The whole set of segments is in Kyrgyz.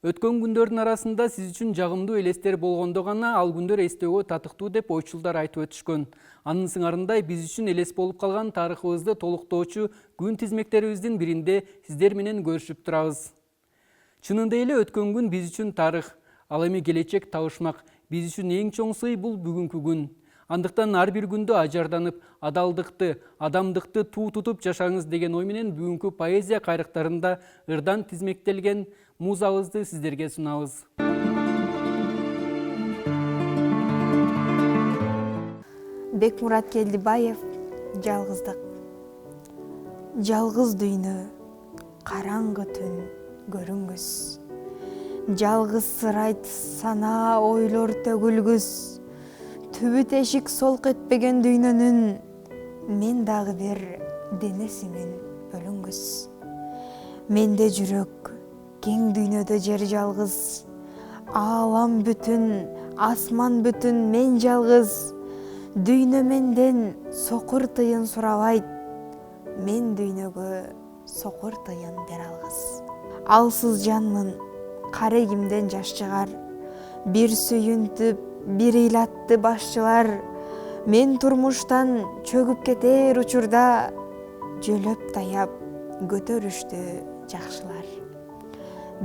Өткөн күндөрдүн арасында сиз үчүн жагымдуу элестер болгондо гана ал күндөр эстөөгө татыктуу деп ойчулдар айтып өтүшкөн. Анын сыңарындай биз үчүн элес болуп калган тарыхыбызды толуктоочу күн тизмектерибиздин биринде сиздер менен көрүшүп турабыз. Чынында эле өткөн күн биз үчүн тарых, ал эми келечек табышмак. Биз үчүн эң чоң сый бул бүгүнкү күн. Андыктан ар бир күндө ажарданып, адалдыкты, адамдыкты туу тутуп жашаңыз деген ой менен бүгүнкү поэзия кайрыктарында ырдан тизмектелген музабызды сиздерге сунабыз. Бекмурат Келдибаев, жалгыздык. Жалгыз дүйнө, караңгы түн, көрүнгүс. Жалгыз сырайт санаа ойлор төгүлгүс. Түбү тешик солк этпеген дүйнөнүн мен дагы бир денесимин бөлүнгүс. Менде жүрөк, кең дүйнөдө жер жалгыз. Аалам бүтүн, асман бүтүн, мен жалгыз. Дүйнө менден сокур тыйын сурабайт. Мен дүйнөгө сокур тыйын бере алгыс. Алсыз жанмын, карегимден жаш чыгар. Бир сүйүнтүп, бир ыйлатты башчылар. Мен турмуштан чөгүп кетер учурда жөлөп таяп көтөрүштү жакшылар.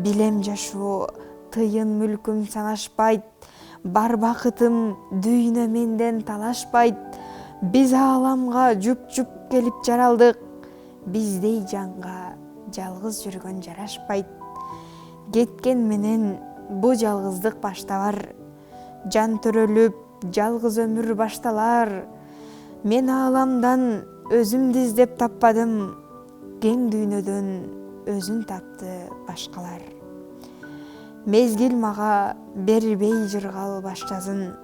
Билем жашоо тыйын мүлкүм санашпайт. Бар бакытым дүйнө менден талашпайт. Биз ааламга жуп-жуп келип жаралдык. Биздей жанга жалгыз жүргөн жарашпайт. Кеткен менен бу жалгыздык башталар. Жан төрөлүп, жалгыз өмүр башталар. Мен ааламдан өзүмдү издеп таппадым. Кең дүйнөдөн өзүн тапты башкалар. Мезгил мага бербей жыргал баш жазын.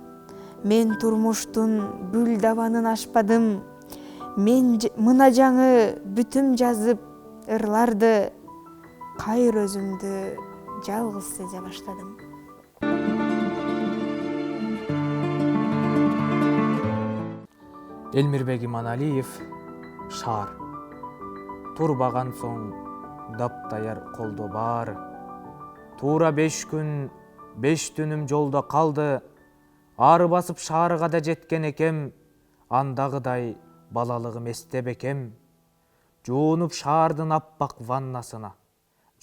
Мен турмуштун гүл дабанын ашпадым. Мен мына жаңы бүтүм жазып ырларды. Кайыр өзүмдү жалгыз сезе баштадым. Элмирбек Иманалиев, Шаар. Турбаган соң даптаяр колдо баары. Туура 5 күн, 5 түнүм жолдо калды. Ары басып шаарга да жеткен экем. Андагыдай балалыгым эсте бекем. Жуунуп шаардын аппак ваннасына.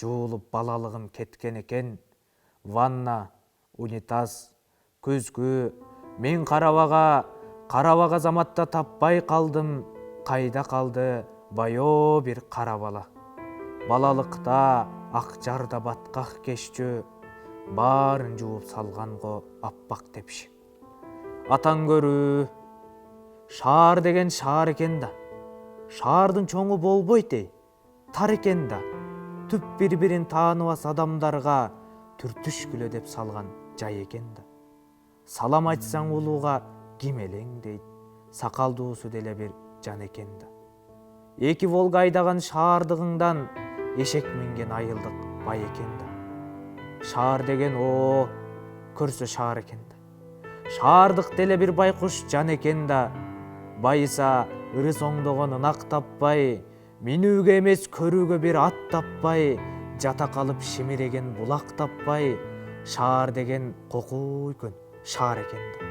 Жуулуп балалыгым кеткен экен. Ванна, унитаз, көзгө, мен карабага заматта таппай калдым. Кайда калды баяоо бир кара бала. Балалыкта акжарда баткак кешчү. Баарын жууп салганго аппак тепши. Атаң көрүү, шаар деген шаар экен да. Шаардын чоңу болбойт эй, тар экен да. Түп бири-бирин тааныбас адамдарга түртүшкүлө деп салган жай экен да. Салам айтсаң улууга ким элең дейт, сакалдуусу деле бир жан экен да. 2 Волга айдаган шаардыгыңдан эшек минген айылдык бай экен да. Шаар деген көрсө шаар экен да. Шаардык деле бир байкуш жан экен да. Байыса ыры соңдогон ынак таппай, минүүгө эмес көрүүгө бир ат таппай, жата калып шимиреген булак таппай. Шаар деген кокуй күн шаар экен да.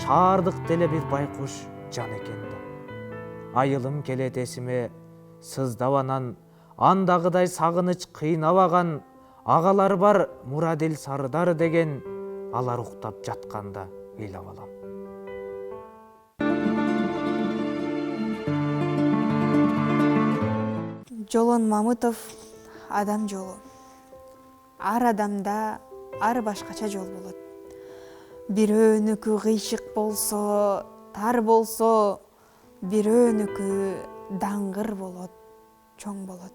Шаардык деле бир байкуш жан экен да. Айылым келет эсиме сыздап анан, андагыдай сагыныч кыйнабаган. Агалар бар Мурадил Сардар деген, алар уктап жатканда ыйлап алам. Жолон Мамытов, адам жолу. Ар адамда ар башкача жол болот. Бирөөнүкү кыйшык болсо, тар болсо, бирөөнүкү даңгыр болот, чоң болот.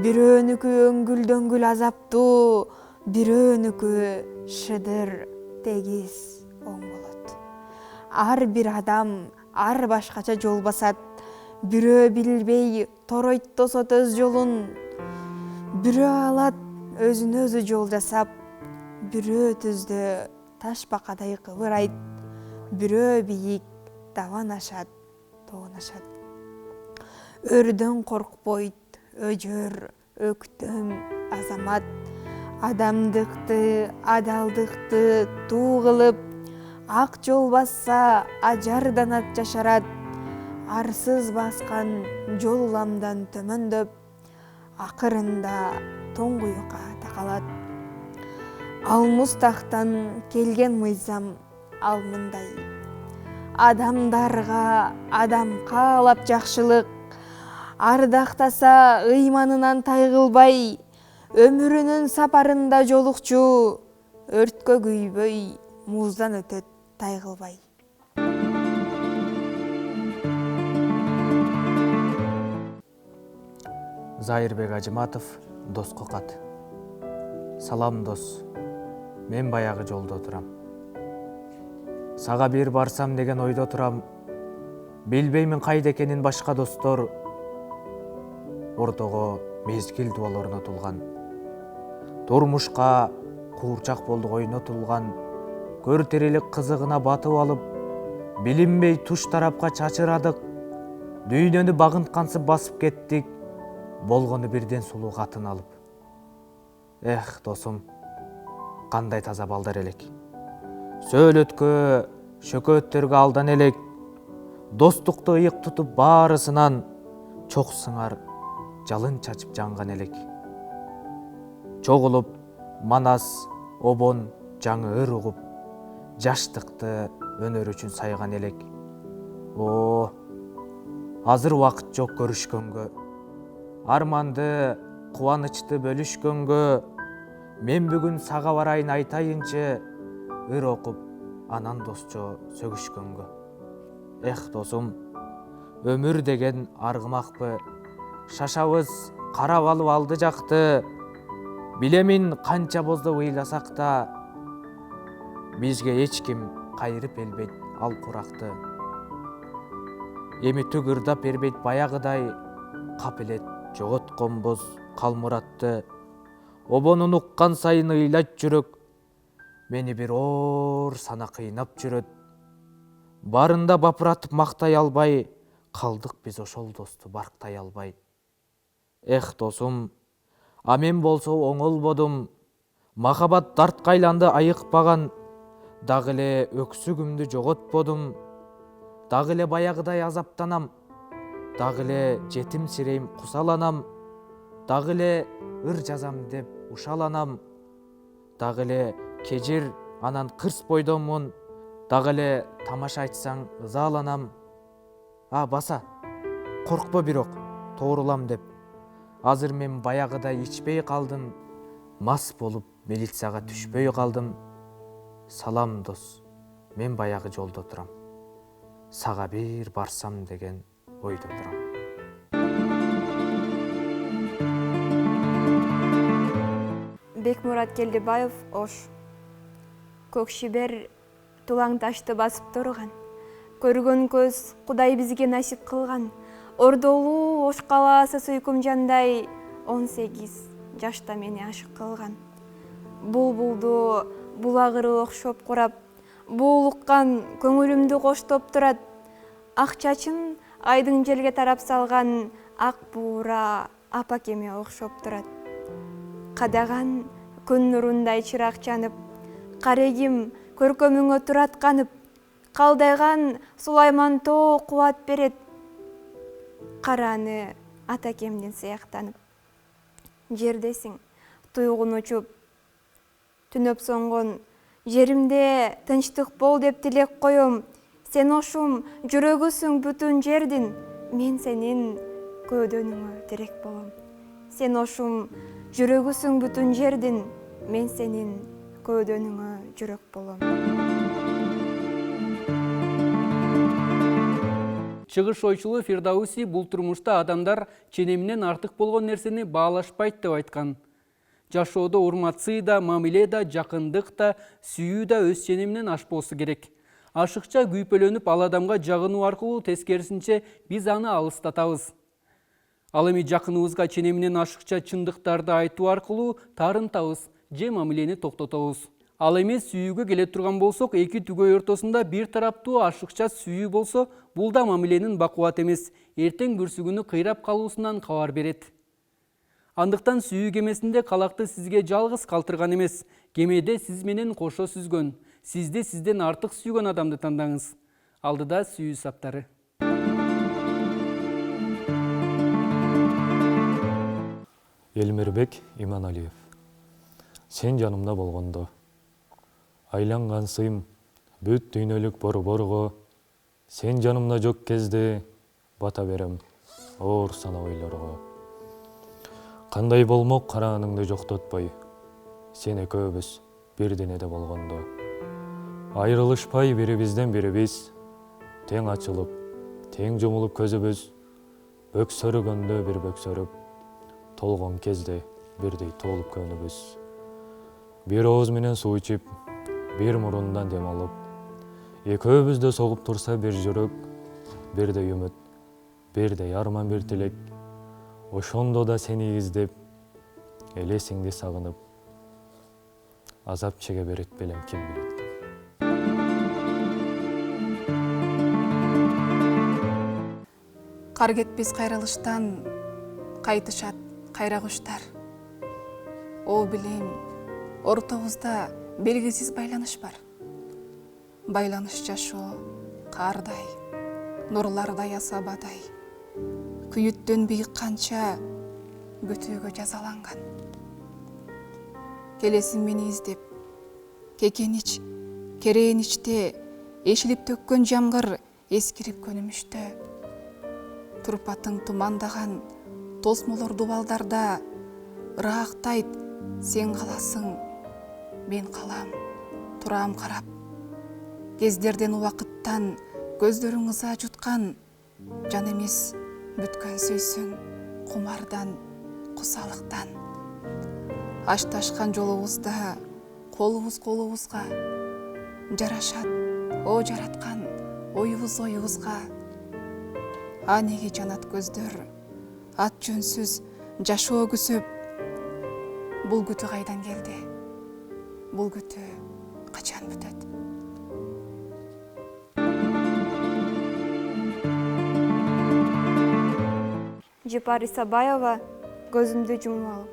Бирөөнүкү өңгүл-дөңгүл азаптуу, бирөөнүкү шыдыр, тегиз, оң болот. Ар бир адам ар башкача жол басат. Бирөө билбей торойт тосот өз жолун. Бирөө алат өзүнө өзү жол жасап. Бирөө түздө таш бакадай кыбырайт. Бирөө бийик табан ашат, тоон ашат. Өрдөн коркпойт, өжөр, өктөм, азамат. Адамдыкты, адалдыкты туу кылып, ак жол басса ажардан ат жашарат. Арсыз баскан жол уламдан төмөндөп, акырында тоңгуюкка такалат. Ал мустактан келген мыйзам ал мындай: адамдарга адам каалап жакшылык, ардактаса ыйманынан тайгылбай, өмүрүнүн сапарында жолукчу, өрткө күйбөй, муздан өтөт тайгылбай. Зайырбек Ажыматов, доско кат. Салам дос, мен баягы жолдо турам. Сага бир барсам деген ойдо турам. Билбеймин кайда экенин башка достор. Ортого мезгил дуал орнотулган. Турмушка куурчак болдук ойнотулган. Көр терелик кызыгына батып алып, билинбей туш тарапка чачырадык. Дүйнөнү багынткансып басып кеттик. Болгону бирден сулуу катын алып. Эх, досум, кандай таза балдар элек. Сөөлөткө, шөкөттөргө алдан элек. Достукту ыйык тутуп баарысынан чок сыңар жалын чачып жанган элек. Чогулуп манас, обон, жаңы ыр угуп, жаштыкты өнөр үчүн сайган элек. О, азыр убакыт жок көрүшкөнгө. Арманды, кубанычты бөлүшкөнгө. Мен бүгүн сага барайын айтайынчы, ыр окуп, анан досчо сөгүшкөнгө. Эх, досум, өмүр деген аргымакпы, шашабыз карап алып алды жакты. Билемин канча боздоп ыйласак да, бизге эч ким кайрып келбейт ал куракты. Эми түк ырдап бербейт баягыдай, капелет жоготконбуз калмуратты. Обонун уккан сайын ыйлайт жүрөк, мени бир оор сана кыйнап жүрөт. Барында бапыратып мактай албай, калдык биз ошол досту барктай албай. Эх, досум, а мен болсо оңолбодум. Махабат дартка айланды айыкпаган. Дагы эле өксүгүмдү жоготподум. Дагы эле баягыдай азаптанам. Дагы эле жетимсирейм, кусаланам. Дагы эле ыр жазам деп ушаланам. Дагы эле кежир, анан кырс бойдомун. Дагы эле тамаша айтсаң ызаланам. Баса, коркпо бирок, тоорулам деп. Азыр мен баягыдай ичпей калдым. Мас болуп милицияга түшпөй калдым. Салам дос, мен баягы жолдо турам. Сага бир барсам деген ойдо турам. Бекмурат Келдебаев, Ош. Көк шибер тулаң ташты басып турган. Көргөн көз Кудай бизге насип кылган. Ордолуу Ош калаасы Суйкумжандай 18 жашта мени ашык кылган. Булбулду булагыры окшоп курап, буулуккан көңүлүмдү коштоп турат. Ак чачын айдың желге тарап салган ак буура апакеме окшоп турат. Кадаган күн нурундай чырак чанып, карегим көркөмүңө турат канып, калдайган Сулайман тоо кубат берет. Караны атакемден сыяктанып. Жердесиң, туйгун учуп, түнөп соңгон, жеримде тынчтык бол деп тилек коем. Сен ошум жүрөгүсүң бүтүн жердин, мен сенин көөдөнүңө терек болом. Сен ошум жүрөгүсүң бүтүн жердин, мен сенин көөдөнүңө жүрөк болом. Чыгыш ойчулу Фирдауси бул турмушта адамдар ченеминен артык болгон нерсени баалашпайт деп айткан. Жашоодо урмат сый да, мамиле да, жакындык да, сүйүү да өз ченеминен ашпоосу керек. Ашыкча күйпөлөнүп ал адамга жагынуу аркылуу тескерисинче биз аны алыстатабыз. Ал эми жакыныбызга ченеминен ашыкча чындыктарды айтуу аркылуу таарынтабыз же мамилени токтотобуз. Ал эми сүйүүгө келе турган болсок, эки түгөй ортосунда бир тараптуу ашыкча сүйүү болсо, бул да мамиленин бакубат эмес, эртең бүрсүгүнү кыйрап калуусунан кабар берет. Андыктан сүйүү кемесинде калакты сизге жалгыз калтырган эмес, кемеде сиз менен кошо сүзгөн, сизди сизден артык сүйгөн адамды тандаңыз. Алдыда сүйүү саптары. Элмирбек Иманалиев. Сен жанымда болгондо, айланган сыйм бүт дүйнөлүк борборго, сен жанымда жок кезде бата берем оор сана ойлорго. Кандай болмок карааныңды жоктотпой, сен экөөбүз бир денеде болгондо. Айрылышпай бирибизден бирибиз, тең ачылып, тең жумулуп көзүбүз, бөксөрүгөндө бир бөксөрүп, толгон кезде бирдей толуп көнүбүз. Бир ооз менен суу ичип, бир мурундан дем алып, экөөбүздө согуп турса бир жүрөк, бирдей үмүт, бирдей арман, бир тилек. Ошондо да сени издеп, элесиңди сагынып, азап чеге берет белем ким билет. Кар кетпес кайрылыштан кайтышат кайра куштар. О билем, ортобузда белгисиз байланыш бар. Байланыш жашоо кардай, нурлардай асабадай, күйүттөнбөй канча бүтүүгө жазаланган. Келесиң мени издеп, кекенич, кереничте эшилип төккөн жамгыр эскирип көнүмүштө. Турпатың тумандаган тосмолор дубалдарда ырактайт, сен каласың, мен калам, турам карап. Кездерден убакыттан көздөрүң ыза жуткан, жан эмес бүткөн сүйсүң кумардан, кусалыктан. Ашташкан жолубузда колубуз колубузга жарашат, о жараткан оюбуз оюбузга. А неге жанат көздөр, ат жөнсүз жашоо күсөп. Бул күтүү кайдан келди? Бул күтүү качан бүтөт? Жепар Исабаева көзүмдү жумуп алып,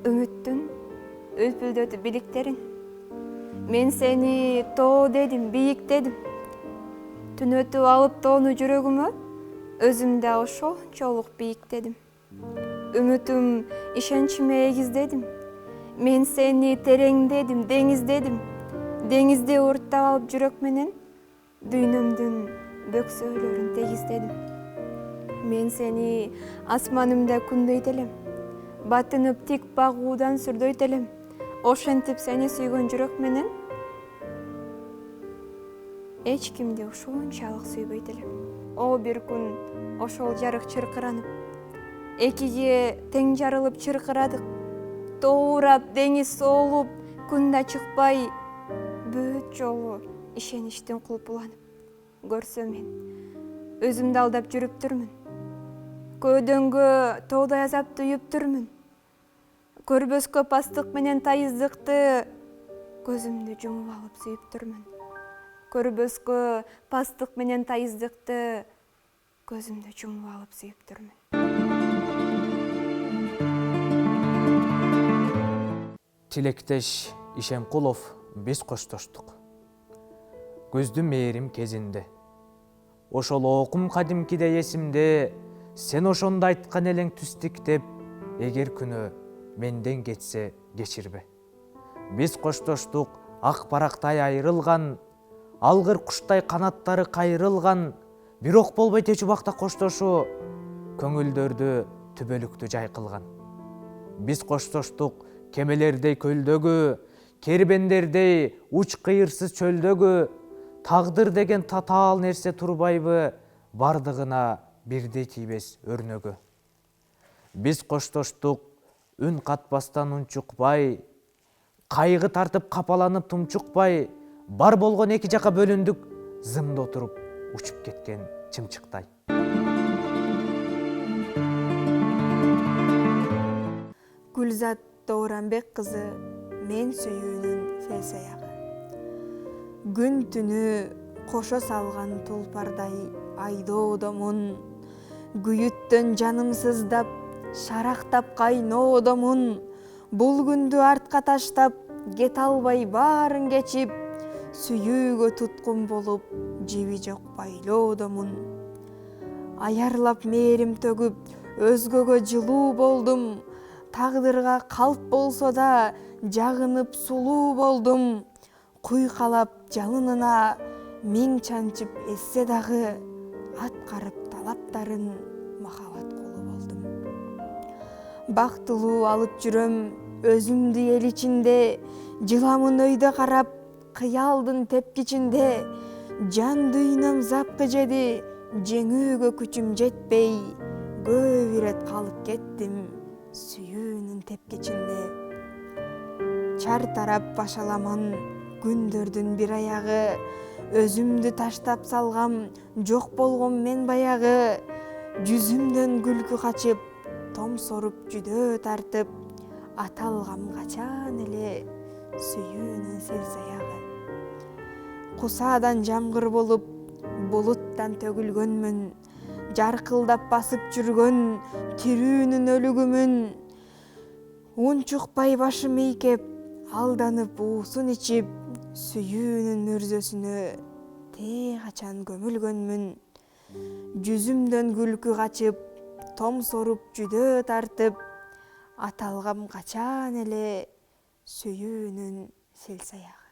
үмүттүн үлпүлдөтүп биликтерин. Мен сени тоо дедим, бийик дедим. Түнөтүп алып тоону жүрөгүмө, өзүмдө ошончолук бийиктедим. Үмүтүм ишенчиме эгиздедим. Мен сени тереңдедим, деңиздедим. Деңизде урттап алып жүрөк менен дүйнөмдүн бөксөлөрүн тегиздедим. Мен сени асманымда күндөйт элем, батынып тик багуудан сүрдөйт элем. Ошентип сени сүйгөн жүрөк менен эч кимди ушунчалык сүйбөйт элем. О бир күн ошол жарык чыркыранып, экиге тең жарылып чыркырадык. Тоурап деңиз соолуп, күн да чыкпай, бүт жолу ишеничтен кулпуланып. Көрсө мен өзүмдү алдап жүрүптүрмүн. Көөдөнгө тоодай азапты үйүптүрмүн. Көрбөскө пастык менен тайыздыкты көзүмдү жумуп алып сүйүптүрмүн. Көрбөскө пастык менен тайыздыкты көзүмдү жумуп алып сүйүптүрмүн. Тилектеш Ишемкулов, биз коштоштук. Көздү мээрим кезинде. Ошол окум кадимкиде эсимде, сен ошондо айткан элең түстиктеп, эгер күнөө менден кетсе кечирбе. Биз коштоштук, ак барактай айрылган, алгыр куштай канаттары кайрылган, бирок болбойт эч убакта коштошуу, көңүлдөрдү түбөлүктү жайкылган. Биз коштоштук кемелердей көлдөгү, кербендердей уч кыйырсыз чөлдөгү, тагдыр деген татаал нерсе турбайбы, бардыгына бирдей тийбес өрнөгү. Биз коштоштук үн катпастан унчукпай, кайгы тартып капаланып тумчукпай, бар болгон эки жака бөлүндүк, зымда отуруп учуп кеткен чымчыктай. Гүлзат Дооранбек кызы мен сүйүүнүн фелсаягы. Күн түнү кошо салган тулпардай айдоодомун, күйүттөн жаным сыздап шарақтап кайноодомун, бул күндү артка таштап, кете албай баарын кечип, сүйүүгө туткун болуп, жеби жок байлоодомун. Аярлап мээрим төгүп, өзгөгө жылуу болдум, тагдырга калп болсо да, жагынып сулуу болдум. Куйкалап жалынына миң чанчып эссе дагы, аткарып талаптарын махабат колу болдум. Бактылуу алып жүрөм өзүмдү эл ичинде, жыламын өйдө карап, кыялдын тепкичинде. Жан дүйнөм запкы жеди, жеңүүгө күчүм жетпей, көп ирет калып кеттим сүйүүнүн тепкичинде. Чар тарап башаламан күндөрдүн бир аягы, өзүмдү таштап салгам, жок болгом мен баягы. Жүзүмдөн күлкү качып, томсоруп жүдөө тартып, аталгам качан эле сүйүүнүн сел-саягы. Кусаадан жамгыр болуп, булуттан төгүлгөнмүн, жаркылдап басып жүргөн тирүүнүн өлүгүмүн. Унчукпай башым ийкеп, алданып уусун ичип, сүйүүнүн мүрзөсүнө тээ качан көмүлгөнмүн. Жүзүмдөн күлкү качып, томсоруп жүдөө тартып, аталгам качан эле сүйүүнүн сел-саягы.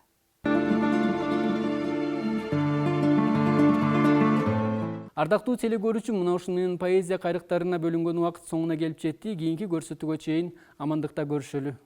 Ардактуу теле көрүүчү, мына ушун менен поэзия кайрыктарына бөлүнгөн убакыт соңуна келип жетти. Кийинки көрсөтүүгө чейин амандыкта көрүшөлү.